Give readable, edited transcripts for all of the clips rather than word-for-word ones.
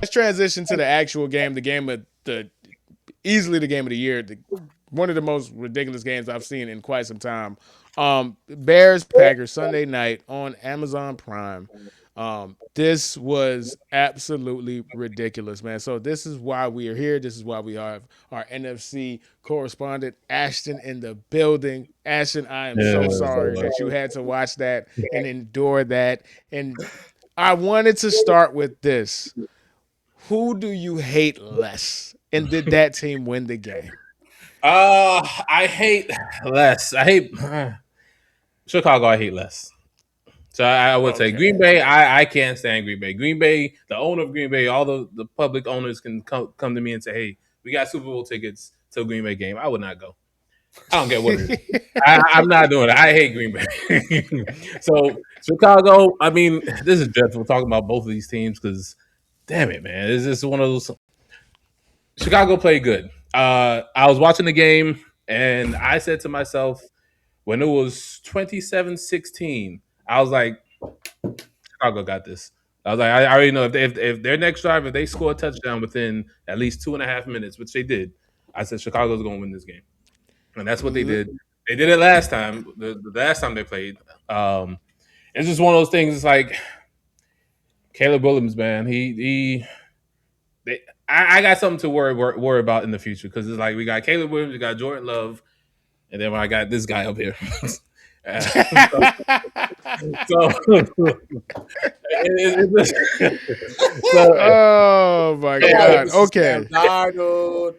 transition to the actual game. The game of easily the game of the year. One of the most ridiculous games I've seen in quite some time. Bears Packers Sunday night on Amazon Prime. This was absolutely ridiculous, man. So this is why we are here. This is why we have our NFC correspondent Ashton in the building. Ashton, I am so Yeah, sorry that you had to watch that and endure that. And I wanted to start with this. Who do you hate less? And did that team win the game? I hate less. I hate Chicago. I hate less. So I would say Green Okay. Bay. I can't stand Green Bay. Green Bay, the owner of Green Bay, all the public owners can come to me and say, "Hey, we got Super Bowl tickets to a Green Bay game." I would not go. I don't care what it is. I'm not doing it. I hate Green Bay. So Chicago. I mean, this is dreadful talking about both of these teams because, damn it, man, this is one of those. Chicago played good. I was watching the game and I said to myself when it was 27-16, I was like, Chicago got this. I was like, I already know if their next drive, if they score a touchdown within at least 2.5 minutes, which they did, I said Chicago's going to win this game, and that's what they did. They did it last time. The last time they played, it's just one of those things. It's like Caleb Williams, man. I got something to worry about in the future because it's like we got Caleb Williams, we got Jordan Love, and then I got this guy up here. So, so Oh my God. Okay. Darnold.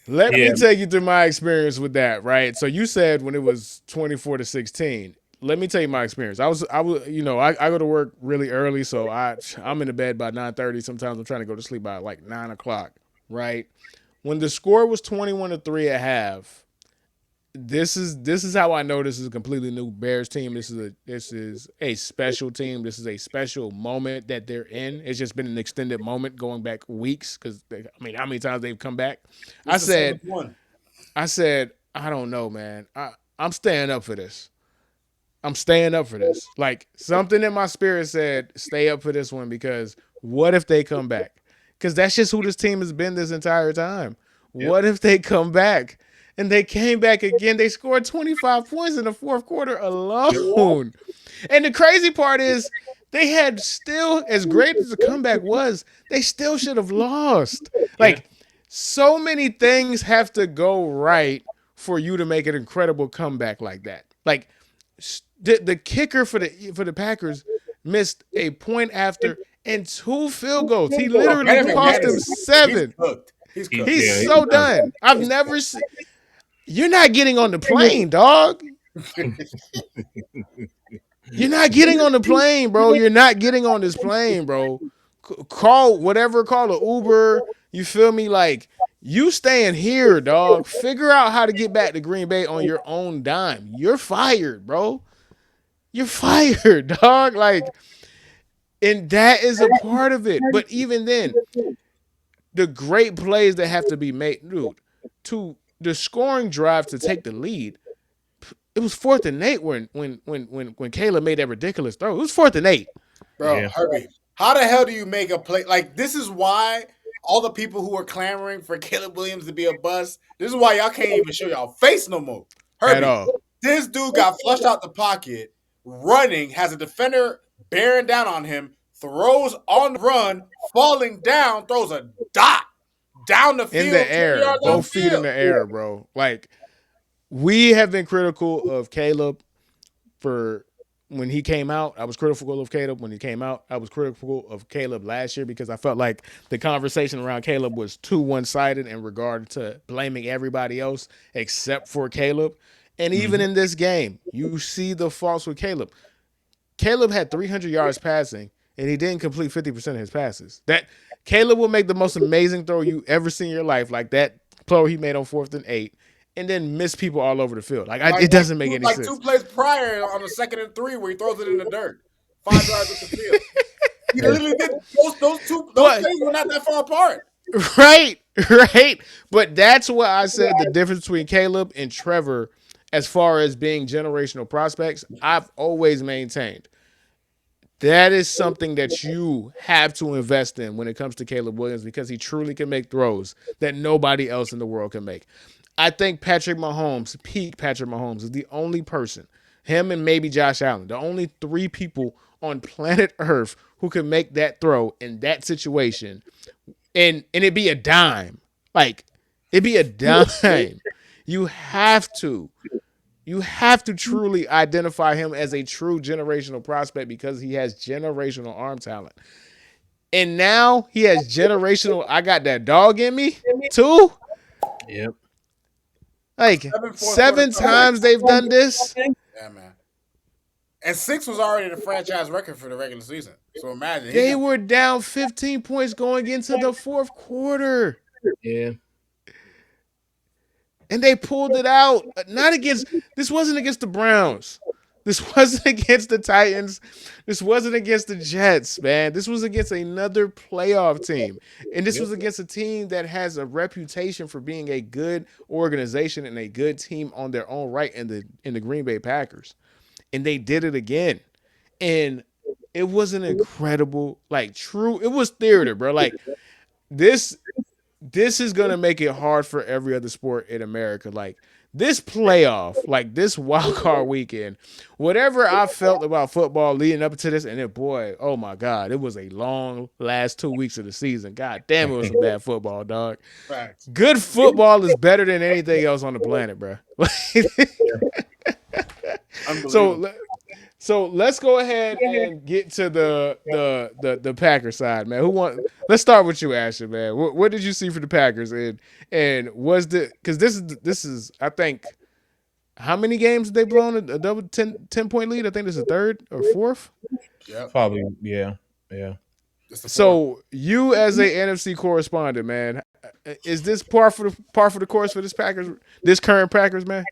Let me yeah, take you through my experience with that, right? So you said when it was 24-16. Let me tell you my experience. I go to work really early, so I'm in the bed by 9:30. Sometimes I'm trying to go to sleep by like 9 o'clock, right? When the score was 21-3 at half, this is how I know this is a completely new Bears team. This is a special team. This is a special moment that they're in. It's just been an extended moment going back weeks because I mean, how many times they've come back? I It's the said, seventh one. I said, I don't know, man. I'm staying up for this. I'm staying up for this. Like something in my spirit said, stay up for this one because what if they come back? Because that's just who this team has been this entire time. yep, What if they come back? And they came back again. They scored 25 points in the fourth quarter yep, alone. And the crazy part is they had still, as great as the comeback was, they still should have lost. yeah, Like, so many things have to go right for you to make an incredible comeback like that. Like, the kicker for the Packers missed a point after and two field goals. He Oh, literally Benjamin cost them Madison. He's 7. cooked. He's cooked. He's yeah. so done. I've never seen. You're not getting on the plane, dog. You're not getting on the plane, bro. You're not getting on this plane, bro. Call whatever, call an Uber. You feel me? Like, you staying here, dog. Figure out how to get back to Green Bay on your own dime. You're fired, bro. You're fired, dog. Like, and that is a part of it. But even then, the great plays that have to be made, dude, to the scoring drive to take the lead. It was 4th and 8 when Caleb made that ridiculous throw. It was 4th and 8. Bro, Yeah. Herbie, how the hell do you make a play? Like, this is why all the people who are clamoring for Caleb Williams to be a bust, this is why y'all can't even show y'all face no more. At Herbie, all. this dude got flushed out the pocket, running, has a defender bearing down on him, throws on the run, falling down, throws a dot down the In field, the 20 air, yards both feet in downfield. the air, bro. Like, we have been critical of Caleb for when he came out. I was critical of Caleb when he came out. I was critical of Caleb last year because I felt like the conversation around Caleb was too one-sided in regard to blaming everybody else except for Caleb. And even in this game, you see the faults with Caleb. Caleb had 300 yards passing, and he didn't complete 50% of his passes. That Caleb will make the most amazing throw you ever seen in your life, like that throw he made on 4th and 8, and then miss people all over the field. It doesn't make any like two sense. plays prior on the 2nd and 3 where he throws it in the dirt, 5 yards up the field. He literally did those But plays were not that far apart. right, right. But that's what I said the difference between Caleb and Trevor as far as being generational prospects. I've always maintained That is something that you have to invest in when it comes to Caleb Williams because he truly can make throws that nobody else in the world can make. I think Patrick Mahomes, peak Patrick Mahomes, is the only person, him and maybe Josh Allen, the only three people on planet Earth who can make that throw in that situation, and it'd be a dime. Like, it'd be a dime. You have to. You have to truly identify him as a true generational prospect because he has generational arm talent. And now he has generational, I got that dog in me too. Yep. Like Seven fourth quarter seven comebacks. times they've done this. Yeah, man. And 6 was already the franchise record for the regular season. So imagine he They got were down 15 points going into the fourth quarter. Yeah. And they pulled it out. Not against, this wasn't against the Browns. This wasn't against the Titans. This wasn't against the Jets, man. This was against another playoff team. And this Yep. was against a team that has a reputation for being a good organization and a good team on their own right in the Green Bay Packers. And they did it again. And it was an incredible, like true, it was theater, bro. Like this this is gonna make it hard for every other sport in America. Like this playoff, like this wild card weekend, whatever I felt about football leading up to this, and then boy, oh my God, it was a long last 2 weeks of the season. God damn, it was some bad football, dog. facts. Good football is better than anything else on the planet, bro. Unbelievable. so so let's go ahead and get to the Packers side, man. Who want? Let's start with you, Asher, man. What did you see for the Packers, and was the because this is I think how many games have they blown a double 10 point lead? I think this is third or fourth. Yep. Probably. Yeah. Yeah. It's the fourth. So you as a NFC correspondent, man, is this par for the course for this current Packers, man?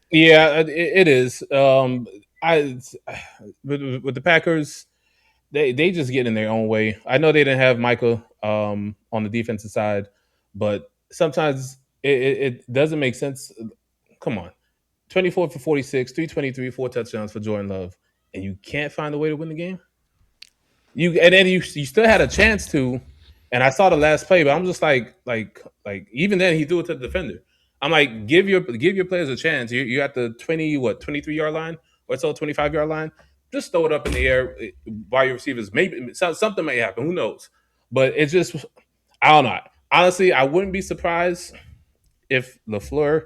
Yeah. It is. I with the Packers, they just get in their own way. I know they didn't have Michael on the defensive side, but sometimes it doesn't make sense. Come on, 24 for 46, 323, 4 touchdowns for Jordan Love, and you can't find a way to win the game. You still had a chance to, and I saw the last play, but I'm just like even then he threw it to the defender. I'm like give your players a chance. You at the 23 yard line or so 25 yard line. Just throw it up in the air by your receivers. Maybe something may happen. Who knows? But it's just I don't know. Honestly, I wouldn't be surprised if LaFleur.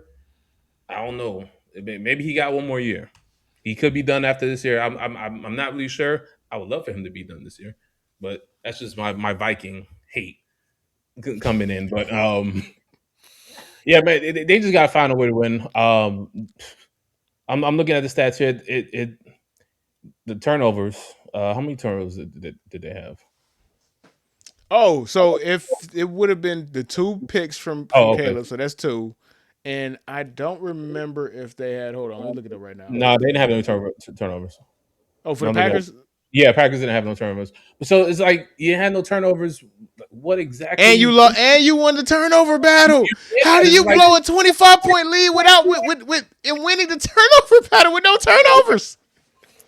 I don't know. Maybe he got one more year. He could be done after this year. I'm not really sure. I would love for him to be done this year, but that's just my Viking hate coming in. But yeah, man, they just gotta find a way to win. I'm looking at the stats here. The turnovers. How many turnovers did they have? Oh, so if it would have been the two picks from Oh, okay. Caleb, so that's two. And I don't remember if they had. Hold on, let me look it up right now. No, they didn't have any turnovers. Oh, for No, the I'm looking at. Packers, Yeah, Packers didn't have no turnovers. So it's like you had no turnovers. What and exactly? you won the turnover battle. How do It's you like blow a 25 point lead without with and winning the turnover battle with no turnovers?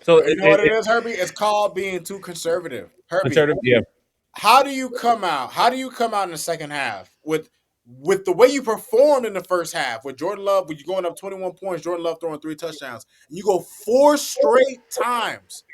so. You know what it is, Herbie? It's called being too conservative. Herbie, Yeah, how do you come out? How do you come out in the second half with the way you performed in the first half with Jordan Love, when you going up 21 points, Jordan Love throwing 3 touchdowns, and you go 4 straight punts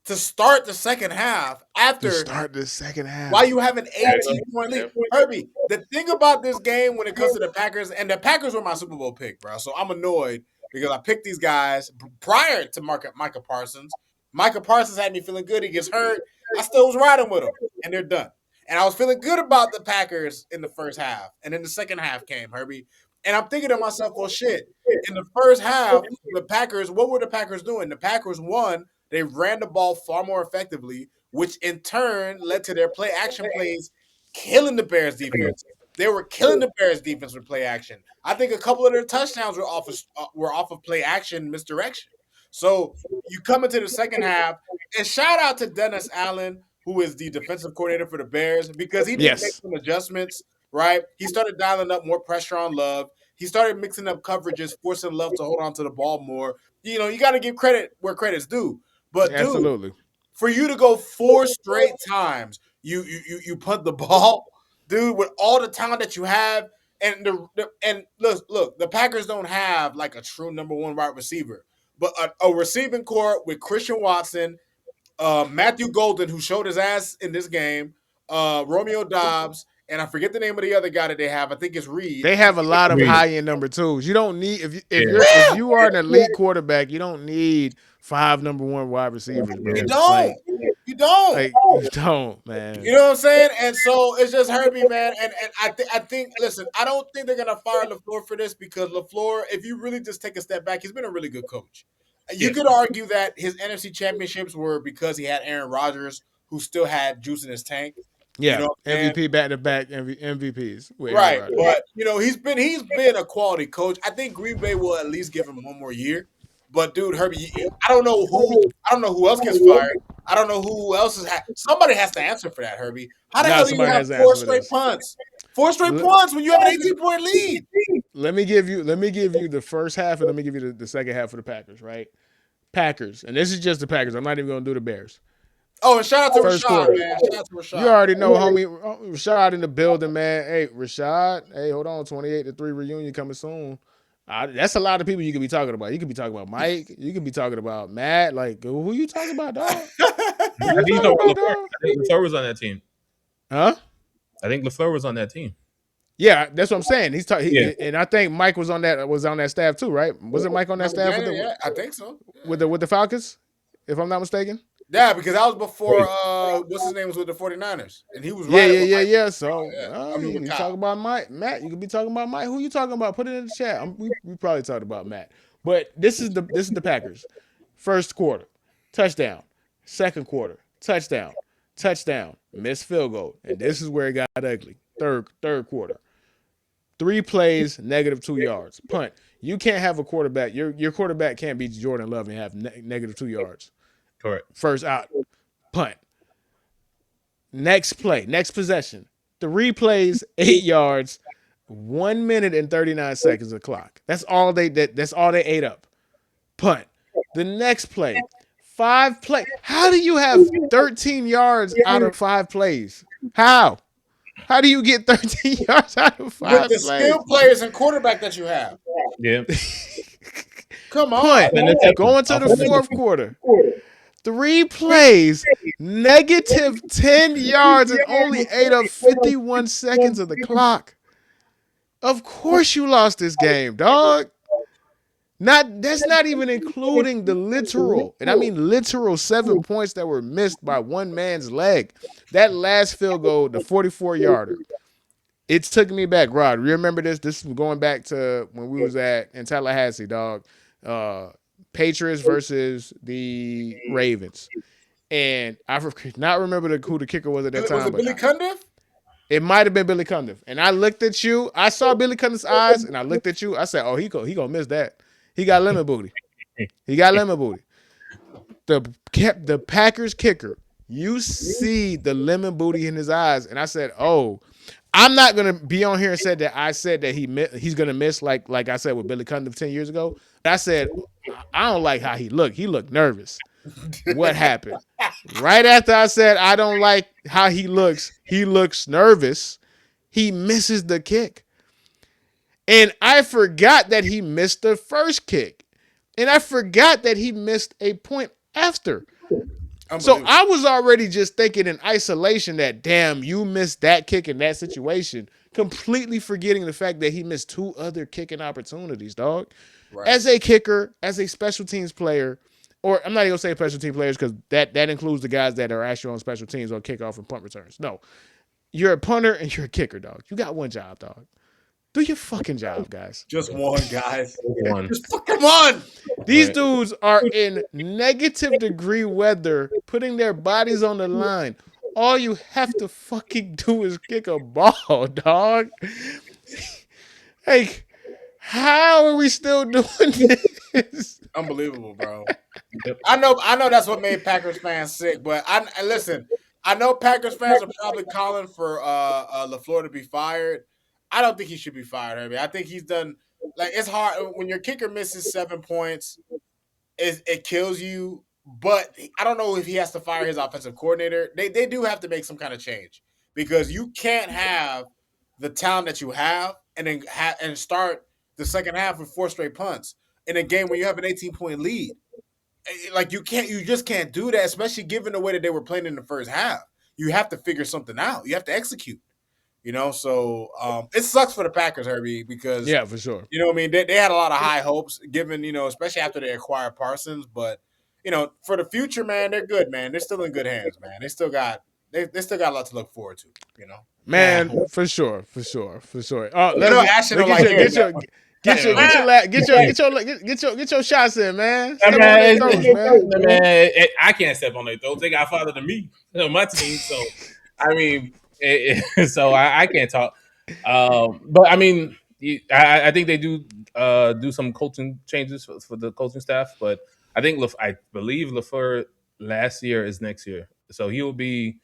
to start the second half To after start the second why half. you have an 18-point lead. Herbie, the thing about this game when it comes to the Packers, and the Packers were my Super Bowl pick, bro. So I'm annoyed because I picked these guys prior to Micah Parsons. Micah Parsons had me feeling good. He gets hurt. I still was riding with him, and they're done. And I was feeling good about the Packers in the first half. And then the second half came, Herbie. And I'm thinking to myself, well, shit. In the first half, the Packers, what were the Packers doing? The Packers won. They ran the ball far more effectively, which in turn led to their play action plays killing the Bears defense. They were killing the Bears defense with play action. I think a couple of their touchdowns were off of play action misdirection. So you come into the second half, and shout out to Dennis Allen, who is the defensive coordinator for the Bears, because he did make Yes. some adjustments. Right, he started dialing up more pressure on Love. He started mixing up coverages, forcing Love to hold on to the ball more. You know, you got to give credit where credit's due. But dude, Absolutely. for you to go 4 straight times, you punt the ball, dude, with all the talent that you have, and and look, the Packers don't have like a true number one wide receiver, but a receiving core with Christian Watson, Matthew Golden, who showed his ass in this game, Romeo Dobbs, and I forget the name of the other guy that they have. I think it's Reed. They have a lot of Agreed. high end number twos. You don't need Yeah. if you are an elite quarterback, you don't need five number one wide receivers, You Yeah. bro. don't. You don't. You don't, You man. know what I'm saying? And so it's just hurt me, man. And I think, listen, I don't think they're gonna fire LaFleur for this because LaFleur, if you really just take a step back, he's been a really good coach. You Yeah. could argue that his NFC championships were because he had Aaron Rodgers, who still had juice in his tank. You Yeah, know what I'm saying? MVP back to back MVPs with Aaron Right, Rodgers. but he's been a quality coach. I think Green Bay will at least give him one more year. But dude, Herbie, I don't know who else gets fired. I don't know who else somebody has to answer for that, Herbie. How the Nah, hell do you somebody have has to four answer for straight this. punts? Four straight L- punts when you have an 18-point lead. let me give you the first half, and let me give you the second half for the Packers. Right, Packers, and this is just the Packers. I'm not even going to do the Bears. Oh, and shout out to First Rashad, quarter. man. Shout out to You Rashad. already know, homie. Rashad in the building, man. Hey, Rashad. Hey, hold on. 28-3 reunion coming soon. That's a lot of people you could be talking about. You could be talking about Mike. You could be talking about Matt. Like, who you talking about, dog? Who I you think you talking talking about, about LaFleur. dog? I think LaFleur was on that team. Huh? I think LaFleur was on that team. Yeah, that's what I'm saying. He's talking, Yeah. and I think Mike was on that staff too, right? Wasn't Mike on that Michael staff with Daniel, the yeah, I think so. with the Falcons, if I'm not mistaken? Yeah, because that was before what's his name was with the 49ers. And he was Yeah, riding yeah, with yeah, Mike. yeah. So Yeah. I mean you with can talk Kyle. about Mike, Matt. You could be talking about Mike. Who you talking about? Put it in the chat. We probably talked about Matt, but this is the Packers. First quarter, touchdown. Second quarter, touchdown, touchdown. Missed field goal, and this is where it got ugly. Third quarter, 3 plays, -2 yards. Punt. You can't have a quarterback. Your quarterback can't be Jordan Love and have -2 yards. Correct. First out, punt. Next play, next possession. 3 plays, 8 yards, 1 minute and 39 seconds of clock. That's all they ate up. Punt. The next play, 5 play. How do you have 13 yards out of 5 plays? How? How do you get 13 yards out of With five the plays? skill players and quarterback that you have. Yeah. Come on. Punt. An interception. Going to Off the an fourth interception. quarter. 3 plays, -10 yards, and only ate up 51 seconds of the clock. Of course you lost this game, dog. That's not even including the literal, and I mean literal 7 points that were missed by one man's leg. That last field goal, the 44-yarder. It took me back, Rod. Remember this? This was going back to when we was in Tallahassee, dog. Uh, Patriots versus the Ravens. And I not remember who the kicker was at that Was time, it but Billy Cundiff? it might have been Billy Cundiff. And I looked at you. I saw Billy Cundiff's eyes, and I looked at you. I said, "Oh, he gonna miss that. He got lemon booty. He got lemon booty." The Packers kicker. You see the lemon booty in his eyes, and I said, "Oh, I'm not gonna be on here and said that I said that he's gonna miss like I said with Billy Cundiff 10 years ago. But I said I don't like how he looked. He looked nervous. What happened? Right after I said I don't like how he looks nervous. He misses the kick. And I forgot that he missed the first kick. And I forgot that he missed a point after. So Unbelievable. I was already just thinking in isolation that, damn, you missed that kick in that situation, completely forgetting the fact that he missed 2 other kicking opportunities, dog. Right. As a kicker, as a special teams player, or I'm not even gonna say special team players because that includes the guys that are actually on special teams on kickoff and punt returns. No, you're a punter and you're a kicker, dog. You got one job, dog. Do your fucking job, guys. Just one, guys. One. Just come on. These Right. dudes are in -degree weather, putting their bodies on the line. All you have to fucking do is kick a ball, dog. Hey, how are we still doing this? Unbelievable, bro. Yep. I know that's what made Packers fans sick, but listen, I know Packers fans are probably calling for LaFleur to be fired. I don't think he should be fired, Herbie. I think he's done it's hard when your kicker misses 7 points, it kills you. but I don't know if he has to fire his offensive coordinator. They do have to make some kind of change because you can't have the talent that you have and then and start the second half with 4 straight punts in a game when you have an 18-point lead. Like you just can't do that, especially given the way that they were playing in the first half. You have to figure something out. You have to execute. So it sucks for the Packers, Herbie, because Yeah, for sure. what I mean. They had a lot of high hopes, given especially after they acquired Parsons. But for the future, man, they're good, man. They're still in good hands, man. They still got a lot to look forward to. Man, for sure, for sure, for sure. Oh, You know, let's Ashton let's don't like hearing get that your one. get your get your la- get your get your get your shots in, man. I Step on their toes, man. I can't step on their toes. They got farther than me on my team, so I mean, so I can't talk. But I mean, I think they do some coaching changes for the coaching staff. But I think I believe LaFleur last year is next year, so he will be.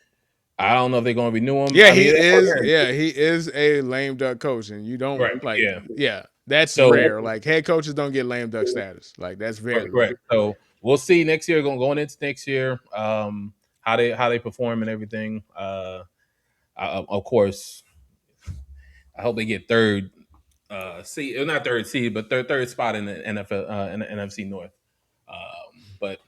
I don't know if they're going to renew him. Yeah, I he mean, is. Yeah, he is a lame duck coach, and you don't right, like. yeah. Yeah, that's So rare. Like head coaches don't get lame duck status. Like that's very correct. rare. So we'll see next year. Going into next year, how they perform and everything. Of course, I hope they get third seed, not third seed, but third spot in the NFL in the NFC North. But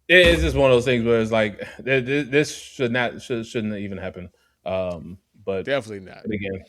it's just one of those things where it's like this shouldn't even happen. But Definitely not. again.